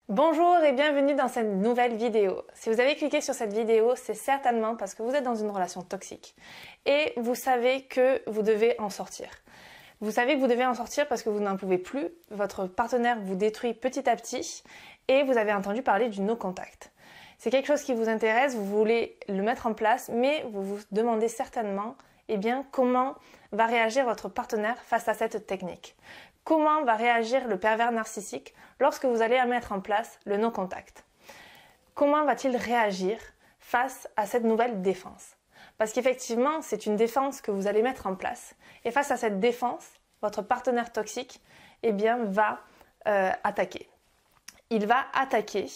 Bonjour et bienvenue dans cette nouvelle vidéo. Si vous avez cliqué sur cette vidéo, c'est certainement parce que vous êtes dans une relation toxique et vous savez que vous devez en sortir. Vous savez que vous devez en sortir parce que vous n'en pouvez plus, votre partenaire vous détruit petit à petit et vous avez entendu parler du no contact. C'est quelque chose qui vous intéresse, vous voulez le mettre en place, mais vous vous demandez certainement comment va réagir votre partenaire face à cette technique. Comment va réagir le pervers narcissique lorsque vous allez mettre en place le no contact? Comment va-t-il réagir face à cette nouvelle défense? Parce qu'effectivement, c'est une défense que vous allez mettre en place. Et face à cette défense, votre partenaire toxique va attaquer. Il va attaquer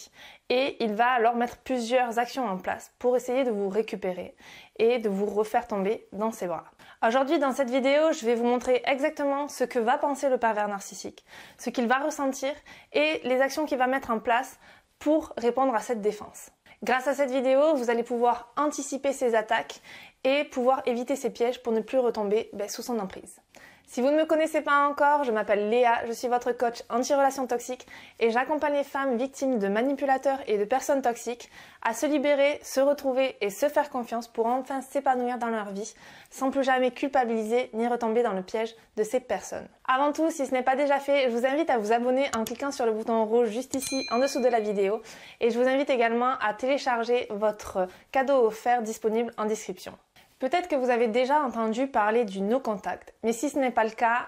et il va alors mettre plusieurs actions en place pour essayer de vous récupérer et de vous refaire tomber dans ses bras. Aujourd'hui, dans cette vidéo, je vais vous montrer exactement ce que va penser le pervers narcissique, ce qu'il va ressentir et les actions qu'il va mettre en place pour répondre à cette défense. Grâce à cette vidéo, vous allez pouvoir anticiper ses attaques et pouvoir éviter ses pièges pour ne plus retomber sous son emprise. Si vous ne me connaissez pas encore, je m'appelle Léa, je suis votre coach anti-relations toxiques et j'accompagne les femmes victimes de manipulateurs et de personnes toxiques à se libérer, se retrouver et se faire confiance pour enfin s'épanouir dans leur vie sans plus jamais culpabiliser ni retomber dans le piège de ces personnes. Avant tout, si ce n'est pas déjà fait, je vous invite à vous abonner en cliquant sur le bouton rouge juste ici en dessous de la vidéo et je vous invite également à télécharger votre cadeau offert disponible en description. Peut-être que vous avez déjà entendu parler du no contact, mais si ce n'est pas le cas,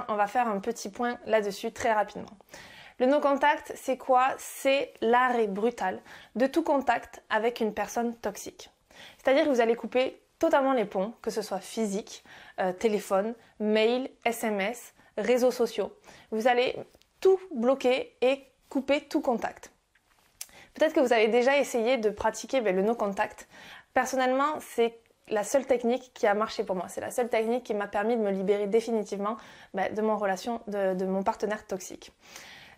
on va faire un petit point là-dessus très rapidement. Le no contact, c'est quoi? C'est l'arrêt brutal de tout contact avec une personne toxique. C'est-à-dire que vous allez couper totalement les ponts, que ce soit physique, téléphone, mail, SMS, réseaux sociaux. Vous allez tout bloquer et couper tout contact. Peut-être que vous avez déjà essayé de pratiquer le no contact. Personnellement, c'est la seule technique qui a marché pour moi. C'est la seule technique qui m'a permis de me libérer définitivement de mon partenaire toxique.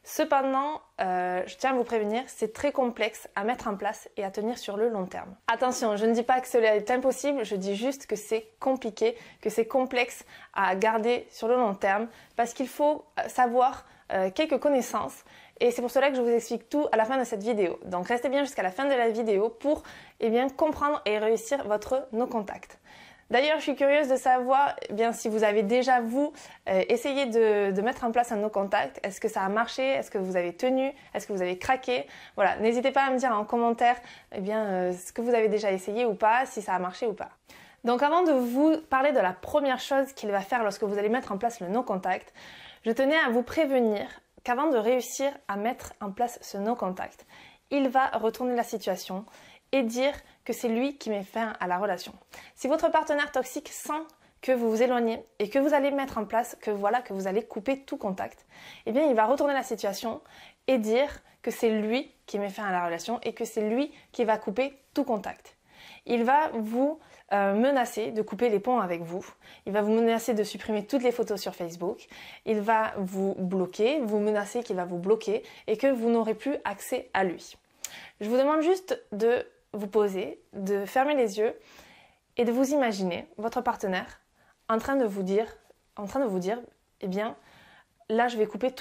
Cependant, je tiens à vous prévenir, c'est très complexe à mettre en place et à tenir sur le long terme. Attention, je ne dis pas que cela est impossible, je dis juste que c'est compliqué, que c'est complexe à garder sur le long terme parce qu'il faut savoir quelques connaissances. Et c'est pour cela que je vous explique tout à la fin de cette vidéo. Donc restez bien jusqu'à la fin de la vidéo pour comprendre et réussir votre no contact. D'ailleurs, je suis curieuse de savoir si vous avez déjà essayé de mettre en place un no contact. Est-ce que ça a marché? Est-ce que vous avez tenu? Est-ce que vous avez craqué? Voilà, n'hésitez pas à me dire en commentaire ce que vous avez déjà essayé ou pas, si ça a marché ou pas. Donc avant de vous parler de la première chose qu'il va faire lorsque vous allez mettre en place le no contact, je tenais à vous prévenir qu'avant de réussir à mettre en place ce no contact, il va retourner la situation et dire que c'est lui qui met fin à la relation. Si votre partenaire toxique sent que vous vous éloignez et que vous allez mettre en place que vous allez couper tout contact, il va retourner la situation et dire que c'est lui qui met fin à la relation et que c'est lui qui va couper tout contact. Il va vous menacer de couper les ponts avec vous. Il va vous menacer de supprimer toutes les photos sur Facebook. Il va vous bloquer, vous menacer qu'il va vous bloquer et que vous n'aurez plus accès à lui. Je vous demande juste de vous poser, de fermer les yeux et de vous imaginer votre partenaire en train de vous dire, là je vais couper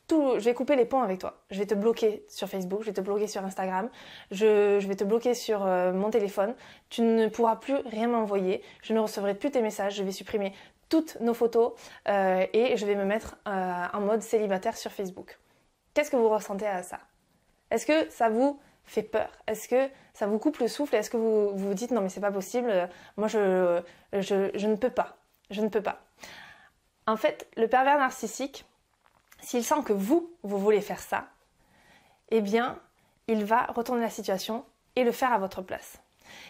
je vais couper les ponts avec toi. Je vais te bloquer sur Facebook, je vais te bloquer sur Instagram, je vais te bloquer sur mon téléphone. Tu ne pourras plus rien m'envoyer, je ne recevrai plus tes messages, je vais supprimer toutes nos photos et je vais me mettre en mode célibataire sur Facebook. Qu'est-ce que vous ressentez à ça? Est-ce que ça vous fait peur? Est-ce que ça vous coupe le souffle? Est-ce que vous vous dites non mais c'est pas possible, moi je ne peux pas, je ne peux pas. En fait, le pervers narcissique, s'il sent que vous voulez faire ça, il va retourner la situation et le faire à votre place.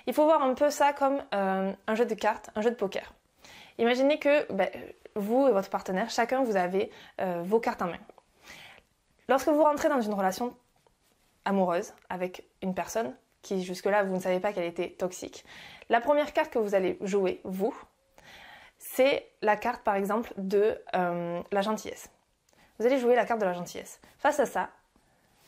Il faut voir un peu ça comme un jeu de cartes, un jeu de poker. Imaginez que vous et votre partenaire, chacun vous avez vos cartes en main. Lorsque vous rentrez dans une relation amoureuse avec une personne qui jusque-là vous ne savez pas qu'elle était toxique, la première carte que vous allez jouer, c'est la carte par exemple de la gentillesse. Vous allez jouer la carte de la gentillesse. Face à ça,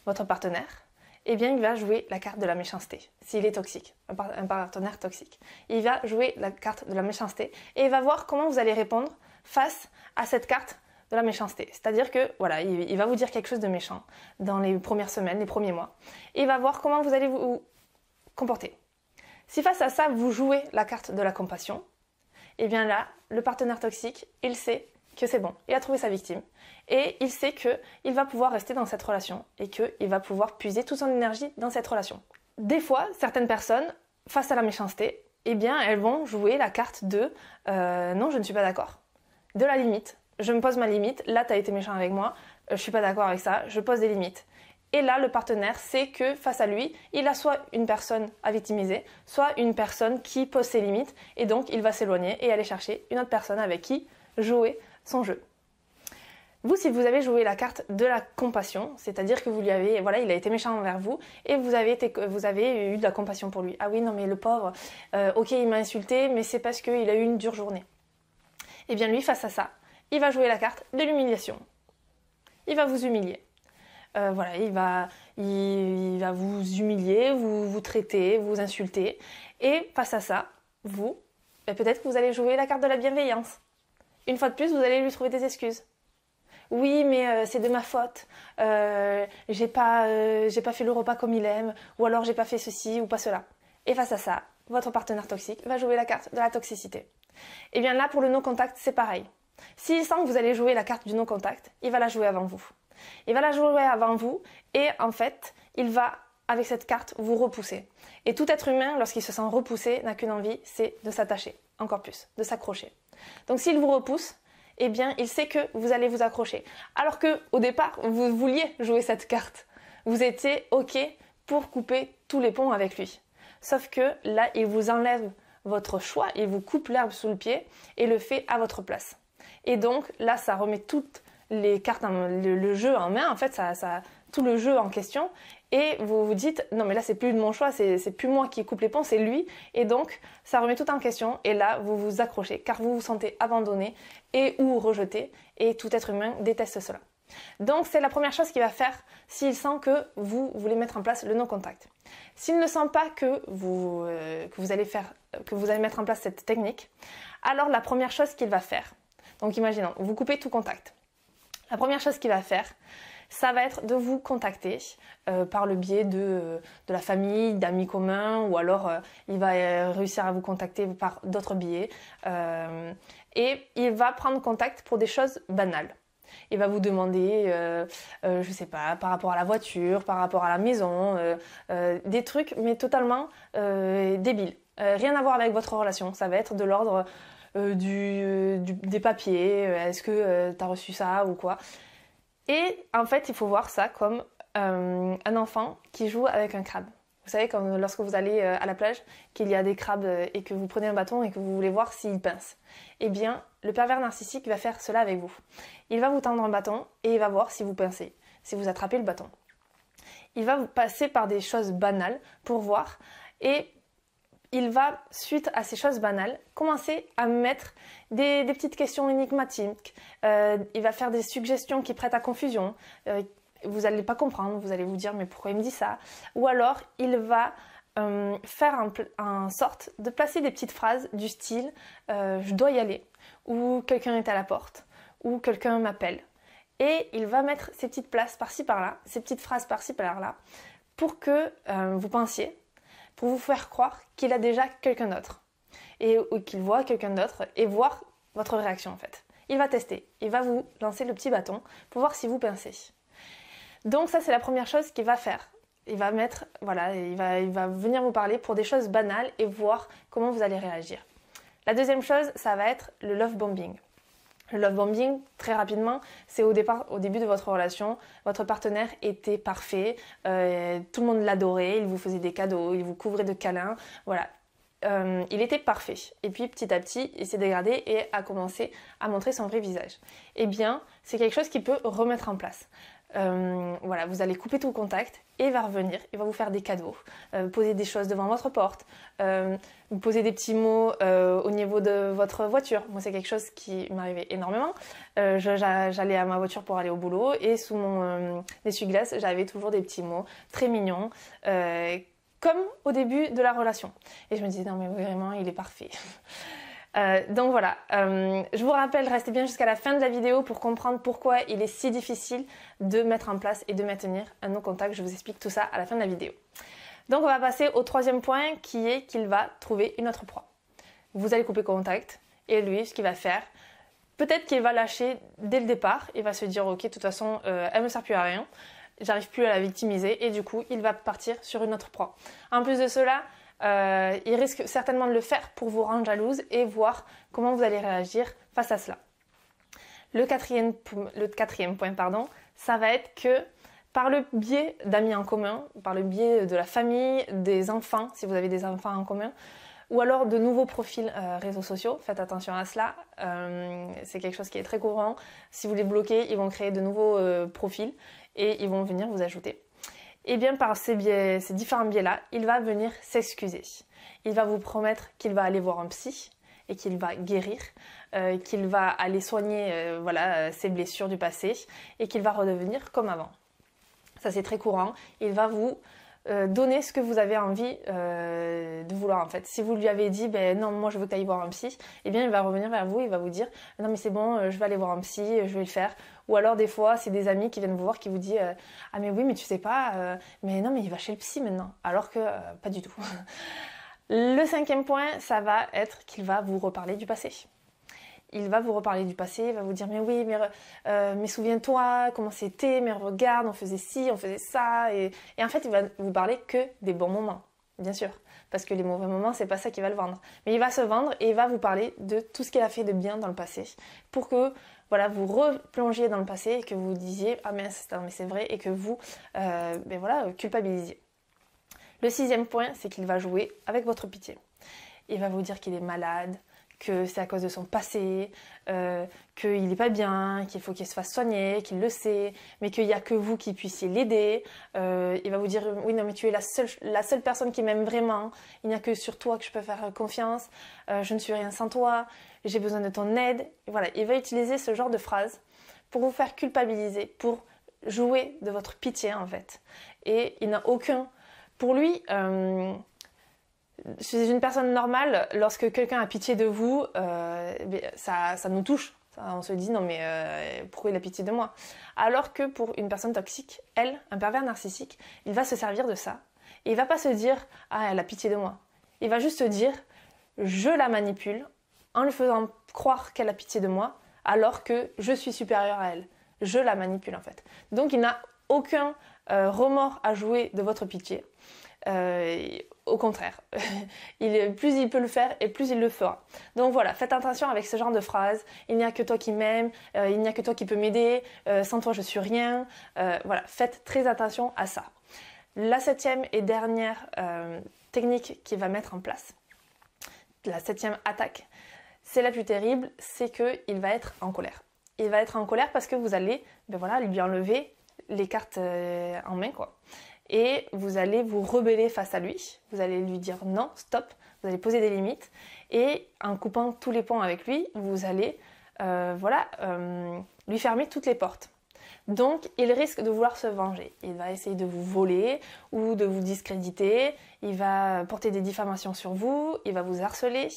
votre partenaire, il va jouer la carte de la méchanceté, s'il est toxique, un partenaire toxique. Il va jouer la carte de la méchanceté et il va voir comment vous allez répondre face à cette carte de la méchanceté. C'est-à-dire que voilà, il va vous dire quelque chose de méchant dans les premières semaines, les premiers mois. Et il va voir comment vous allez vous comporter. Si face à ça, vous jouez la carte de la compassion, et bien là, le partenaire toxique, il sait que c'est bon, il a trouvé sa victime. Et il sait qu'il va pouvoir rester dans cette relation et qu'il va pouvoir puiser toute son énergie dans cette relation. Des fois, certaines personnes, face à la méchanceté, eh bien, elles vont jouer la carte de non, je ne suis pas d'accord. De la limite. Je me pose ma limite. Là, tu as été méchant avec moi. Je suis pas d'accord avec ça. Je pose des limites. Et là, le partenaire sait que face à lui, il a soit une personne à victimiser, soit une personne qui pose ses limites. Et donc, il va s'éloigner et aller chercher une autre personne avec qui jouer son jeu. Vous, si vous avez joué la carte de la compassion, c'est-à-dire que vous lui avez, voilà, il a été méchant envers vous et vous avez eu de la compassion pour lui. Ah oui, non mais le pauvre, ok, il m'a insulté, mais c'est parce qu'il a eu une dure journée. Et bien lui, face à ça, il va jouer la carte de l'humiliation. Il va vous humilier. Voilà, il va vous humilier, vous traiter, vous insulter. Et face à ça, vous, peut-être que vous allez jouer la carte de la bienveillance. Une fois de plus, vous allez lui trouver des excuses. Oui, mais c'est de ma faute. J'ai pas fait le repas comme il aime, ou alors j'ai pas fait ceci ou pas cela. Et face à ça, votre partenaire toxique va jouer la carte de la toxicité. Et bien là, pour le no-contact, c'est pareil. S'il sent que vous allez jouer la carte du no-contact, il va la jouer avant vous. Il va la jouer avant vous et en fait, il va, avec cette carte, vous repousser. Et tout être humain, lorsqu'il se sent repoussé, n'a qu'une envie, c'est de s'attacher, encore plus, de s'accrocher. Donc s'il vous repousse, eh bien, il sait que vous allez vous accrocher. Alors que, au départ, vous vouliez jouer cette carte. Vous étiez OK pour couper tous les ponts avec lui. Sauf que là, il vous enlève votre choix, il vous coupe l'herbe sous le pied et le fait à votre place. Et donc, là, ça remet toutes les cartes, le jeu en main, en fait, tout le jeu en question. Et vous vous dites, non mais là c'est plus de mon choix, c'est plus moi qui coupe les ponts, c'est lui. Et donc ça remet tout en question et là vous vous accrochez car vous vous sentez abandonné et ou rejeté et tout être humain déteste cela. Donc c'est la première chose qu'il va faire s'il sent que vous voulez mettre en place le non-contact. S'il ne sent pas que vous allez mettre en place cette technique, alors la première chose qu'il va faire, donc imaginons, vous coupez tout contact. La première chose qu'il va faire, ça va être de vous contacter par le biais de la famille, d'amis communs, ou alors il va réussir à vous contacter par d'autres biais. Et il va prendre contact pour des choses banales. Il va vous demander, je sais pas, par rapport à la voiture, par rapport à la maison, des trucs, mais totalement débiles. Rien à voir avec votre relation. Ça va être de l'ordre des papiers, est-ce que tu as reçu ça ou quoi. Et en fait, il faut voir ça comme un enfant qui joue avec un crabe. Vous savez, comme lorsque vous allez à la plage, qu'il y a des crabes et que vous prenez un bâton et que vous voulez voir s'ils pincent. Eh bien, le pervers narcissique va faire cela avec vous. Il va vous tendre un bâton et il va voir si vous pincez, si vous attrapez le bâton. Il va vous passer par des choses banales pour voir et il va, suite à ces choses banales, commencer à mettre des petites questions énigmatiques. Il va faire des suggestions qui prêtent à confusion. Vous n'allez pas comprendre, vous allez vous dire mais pourquoi il me dit ça? Ou alors il va faire en sorte de placer des petites phrases du style je dois y aller, ou quelqu'un est à la porte, ou quelqu'un m'appelle. Et il va mettre ces petites places par-ci par-là, ces petites phrases par-ci par-là, pour que vous pensiez, pour vous faire croire qu'il a déjà quelqu'un d'autre. Ou qu'il voit quelqu'un d'autre et voir votre réaction en fait. Il va tester, il va vous lancer le petit bâton pour voir si vous pincez. Donc ça c'est la première chose qu'il va faire. Il va venir vous parler pour des choses banales et voir comment vous allez réagir. La deuxième chose, ça va être le love bombing. Le love bombing, très rapidement, c'est au début de votre relation, votre partenaire était parfait, tout le monde l'adorait, il vous faisait des cadeaux, il vous couvrait de câlins, voilà. Il était parfait. Et puis petit à petit, il s'est dégradé et a commencé à montrer son vrai visage. Eh bien, c'est quelque chose qui peut remettre en place. Voilà, vous allez couper tout le contact et il va revenir, il va vous faire des cadeaux, poser des choses devant votre porte, vous poser des petits mots au niveau de votre voiture. Moi c'est quelque chose qui m'arrivait énormément. J'allais à ma voiture pour aller au boulot et sous mon essuie-glace j'avais toujours des petits mots très mignons comme au début de la relation. Et je me disais non mais vraiment il est parfait. Donc voilà, je vous rappelle, restez bien jusqu'à la fin de la vidéo pour comprendre pourquoi il est si difficile de mettre en place et de maintenir un no-contact. Je vous explique tout ça à la fin de la vidéo. Donc on va passer au troisième point qui est qu'il va trouver une autre proie. Vous allez couper contact et lui, ce qu'il va faire, peut-être qu'il va lâcher dès le départ. Il va se dire ok, de toute façon, elle me sert plus à rien, j'arrive plus à la victimiser et du coup, il va partir sur une autre proie. En plus de cela, il risque certainement de le faire pour vous rendre jalouse et voir comment vous allez réagir face à cela. Le quatrième point, ça va être que par le biais d'amis en commun, par le biais de la famille, des enfants, si vous avez des enfants en commun, ou alors de nouveaux profils réseaux sociaux, faites attention à cela, c'est quelque chose qui est très courant. Si vous les bloquez, ils vont créer de nouveaux profils et ils vont venir vous ajouter. Et bien par ces différents biais-là, il va venir s'excuser. Il va vous promettre qu'il va aller voir un psy et qu'il va guérir, qu'il va aller soigner ses blessures du passé et qu'il va redevenir comme avant. Ça c'est très courant. Il va vous donner ce que vous avez envie de vouloir en fait. Si vous lui avez dit non, moi je veux que tu ailles voir un psy, eh bien il va revenir vers vous, il va vous dire non mais c'est bon, je vais aller voir un psy, je vais le faire. Ou alors des fois c'est des amis qui viennent vous voir qui vous disent ah mais oui mais tu sais pas, mais non mais il va chez le psy maintenant, alors que pas du tout. Le cinquième point, ça va être qu'il va vous reparler du passé. Il va vous reparler du passé, il va vous dire mais oui, mais souviens-toi comment c'était, mais regarde, on faisait ci, on faisait ça. Et en fait, il va vous parler que des bons moments, bien sûr. Parce que les mauvais moments, c'est pas ça qui va le vendre. Mais il va se vendre et il va vous parler de tout ce qu'il a fait de bien dans le passé. Pour que vous replongiez dans le passé et que vous disiez ah mais c'est vrai et que vous culpabilisiez. Le sixième point, c'est qu'il va jouer avec votre pitié. Il va vous dire qu'il est malade, que c'est à cause de son passé, qu'il n'est pas bien, qu'il faut qu'il se fasse soigner, qu'il le sait, mais qu'il n'y a que vous qui puissiez l'aider. Il va vous dire oui non mais tu es la seule personne qui m'aime vraiment, il n'y a que sur toi que je peux faire confiance, je ne suis rien sans toi, j'ai besoin de ton aide. Et voilà, il va utiliser ce genre de phrases pour vous faire culpabiliser, pour jouer de votre pitié en fait. Et il n'a aucun... Pour lui... chez une personne normale, lorsque quelqu'un a pitié de vous, ça nous touche. On se dit non mais pourquoi il a pitié de moi? Alors que pour une personne toxique, un pervers narcissique, il va se servir de ça. Et il va pas se dire ah elle a pitié de moi. Il va juste se dire je la manipule en lui faisant croire qu'elle a pitié de moi alors que je suis supérieure à elle. Je la manipule en fait. Donc il n'a aucun remords à jouer de votre pitié. Au contraire, plus il peut le faire et plus il le fera. Donc voilà, faites attention avec ce genre de phrases. Il n'y a que toi qui m'aimes, il n'y a que toi qui peux m'aider, sans toi je suis rien. Voilà, faites très attention à ça. La septième et dernière technique qu'il va mettre en place, la septième attaque, c'est la plus terrible, c'est qu'il va être en colère. Il va être en colère parce que vous allez lui enlever les cartes en main quoi. Et vous allez vous rebeller face à lui, vous allez lui dire non, stop, vous allez poser des limites et en coupant tous les ponts avec lui, vous allez lui fermer toutes les portes. Donc il risque de vouloir se venger, il va essayer de vous voler ou de vous discréditer, il va porter des diffamations sur vous, il va vous harceler.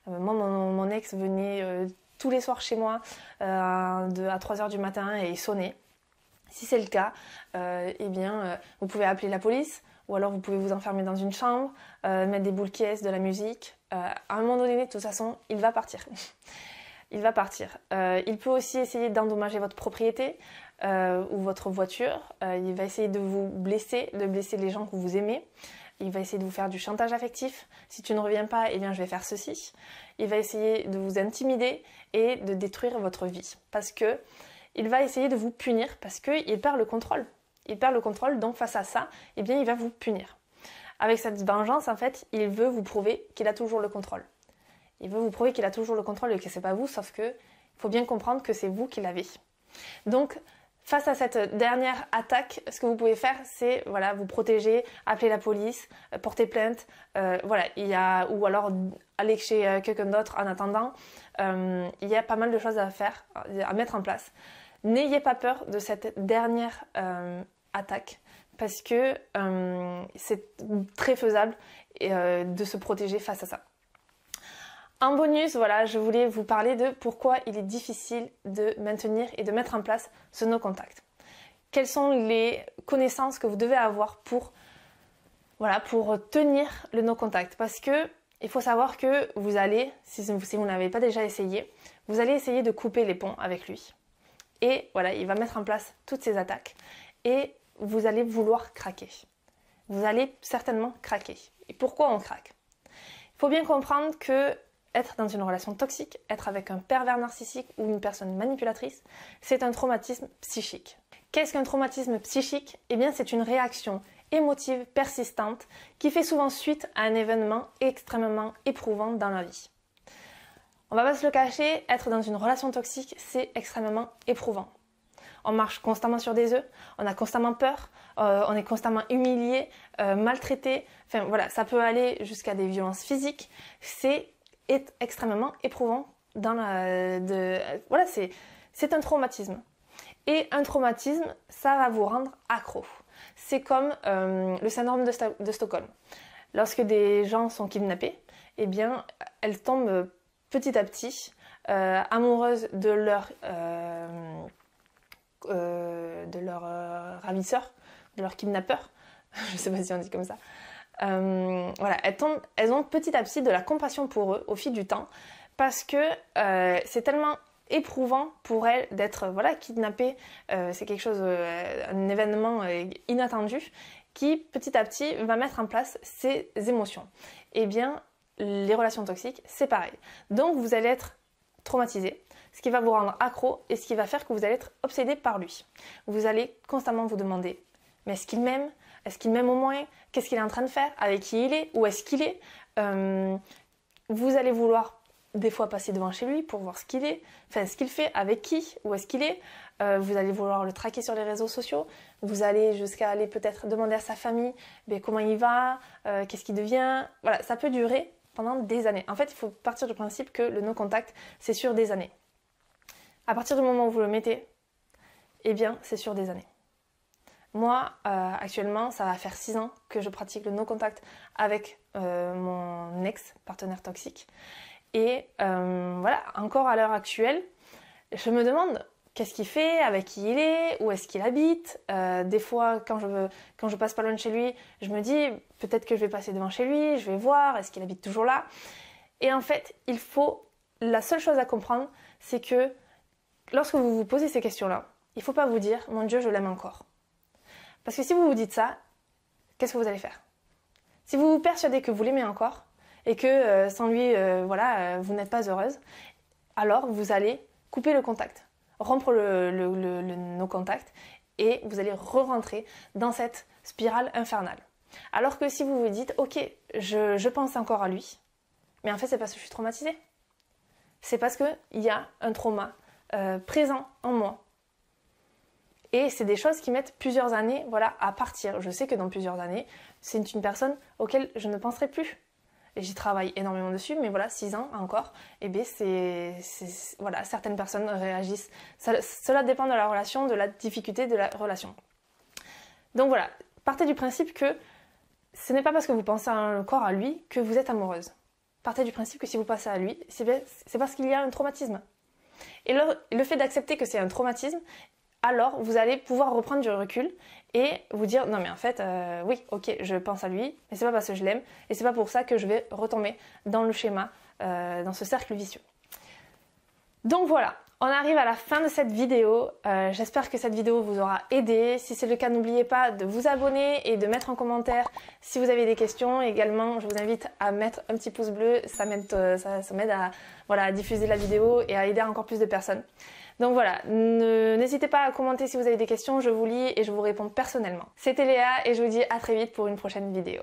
Moi mon ex venait tous les soirs chez moi à 3h du matin et il sonnait. Si c'est le cas, vous pouvez appeler la police ou alors vous pouvez vous enfermer dans une chambre, mettre des boules qui de la musique. À un moment donné, de toute façon, il va partir. Il va partir. Il peut aussi essayer d'endommager votre propriété ou votre voiture. Il va essayer de vous blesser, de blesser les gens que vous aimez. Il va essayer de vous faire du chantage affectif. Si tu ne reviens pas, je vais faire ceci. Il va essayer de vous intimider et de détruire votre vie. Parce que il va essayer de vous punir parce qu'il perd le contrôle. Il perd le contrôle, donc face à ça, il va vous punir. Avec cette vengeance, en fait, il veut vous prouver qu'il a toujours le contrôle. Il veut vous prouver qu'il a toujours le contrôle et que c'est pas vous, sauf que il faut bien comprendre que c'est vous qui l'avez. Donc, face à cette dernière attaque, ce que vous pouvez faire, c'est vous protéger, appeler la police, porter plainte, ou alors aller chez quelqu'un d'autre en attendant. Il y a pas mal de choses à faire, à mettre en place. N'ayez pas peur de cette dernière attaque parce que c'est très faisable de se protéger face à ça. En bonus, voilà, je voulais vous parler de pourquoi il est difficile de maintenir et de mettre en place ce no contact. Quelles sont les connaissances que vous devez avoir pour tenir le no contact? Parce que il faut savoir que vous allez, si vous n'avez pas déjà essayé, vous allez essayer de couper les ponts avec lui. Et voilà, il va mettre en place toutes ces attaques. Et vous allez vouloir craquer. Vous allez certainement craquer. Et pourquoi on craque? Il faut bien comprendre que être dans une relation toxique, être avec un pervers narcissique ou une personne manipulatrice, c'est un traumatisme psychique. Qu'est-ce qu'un traumatisme psychique? Eh bien, c'est une réaction émotive persistante qui fait souvent suite à un événement extrêmement éprouvant dans la vie. On va pas se le cacher, être dans une relation toxique, c'est extrêmement éprouvant. On marche constamment sur des œufs, on a constamment peur, on est constamment humilié, maltraité. Enfin voilà, ça peut aller jusqu'à des violences physiques. C'est extrêmement éprouvant. C'est un traumatisme. Et un traumatisme, ça va vous rendre accro. C'est comme le syndrome de Stockholm. Lorsque des gens sont kidnappés, eh bien, elles tombent petit à petit amoureuses de leur ravisseur, de leur kidnappeur. Je ne sais pas si on dit comme ça. Voilà, elles ont petit à petit de la compassion pour eux au fil du temps parce que c'est tellement éprouvant pour elles d'être kidnappées. C'est quelque chose, un événement inattendu qui petit à petit va mettre en place ces émotions. Eh bien, les relations toxiques, c'est pareil. Donc vous allez être traumatisé, ce qui va vous rendre accro et ce qui va faire que vous allez être obsédé par lui. Vous allez constamment vous demander, mais est-ce qu'il m'aime? Est-ce qu'il m'aime au moins? Qu'est-ce qu'il est en train de faire? Avec qui il est? Où est-ce qu'il est? Vous allez vouloir des fois passer devant chez lui pour voir ce qu'il est, enfin ce qu'il fait, avec qui, où est-ce qu'il est. Vous allez vouloir le traquer sur les réseaux sociaux. Vous allez jusqu'à aller peut-être demander à sa famille comment il va, qu'est-ce qu'il devient. Voilà, ça peut durer pendant des années. En fait, il faut partir du principe que le no-contact, c'est sur des années. À partir du moment où vous le mettez, eh bien, c'est sur des années. Moi, actuellement, ça va faire 6 ans que je pratique le no-contact avec mon ex-partenaire toxique. Et encore à l'heure actuelle, je me demande qu'est-ce qu'il fait, avec qui il est, où est-ce qu'il habite. Des fois, quand je passe pas loin de chez lui, je me dis peut-être que je vais passer devant chez lui, je vais voir, est-ce qu'il habite toujours là. Et en fait, la seule chose à comprendre, c'est que lorsque vous vous posez ces questions-là, il ne faut pas vous dire « Mon Dieu, je l'aime encore ». Parce que si vous vous dites ça, qu'est-ce que vous allez faire? Si vous vous persuadez que vous l'aimez encore et que sans lui, vous n'êtes pas heureuse, alors vous allez couper le contact, rompre le no-contact et vous allez re-rentrer dans cette spirale infernale. Alors que si vous vous dites « Ok, je pense encore à lui », mais en fait c'est parce que je suis traumatisée. C'est parce qu'il y a un trauma présent en moi. Et c'est des choses qui mettent plusieurs années à partir. Je sais que dans plusieurs années, c'est une personne auquel je ne penserai plus. Et j'y travaille énormément dessus, mais 6 ans encore, et bien certaines personnes réagissent. Cela dépend de la relation, de la difficulté de la relation. Donc voilà, partez du principe que ce n'est pas parce que vous pensez encore à lui que vous êtes amoureuse. Partez du principe que si vous pensez à lui, c'est parce qu'il y a un traumatisme. Et le fait d'accepter que c'est un traumatisme, alors vous allez pouvoir reprendre du recul et vous dire non mais en fait oui ok je pense à lui mais c'est pas parce que je l'aime et c'est pas pour ça que je vais retomber dans le schéma, dans ce cercle vicieux. Donc voilà, on arrive à la fin de cette vidéo. J'espère que cette vidéo vous aura aidé. Si c'est le cas, n'oubliez pas de vous abonner et de mettre en commentaire si vous avez des questions. Également, je vous invite à mettre un petit pouce bleu, ça m'aide à diffuser la vidéo et à aider encore plus de personnes. Donc voilà, n'hésitez pas à commenter si vous avez des questions, je vous lis et je vous réponds personnellement. C'était Léa et je vous dis à très vite pour une prochaine vidéo.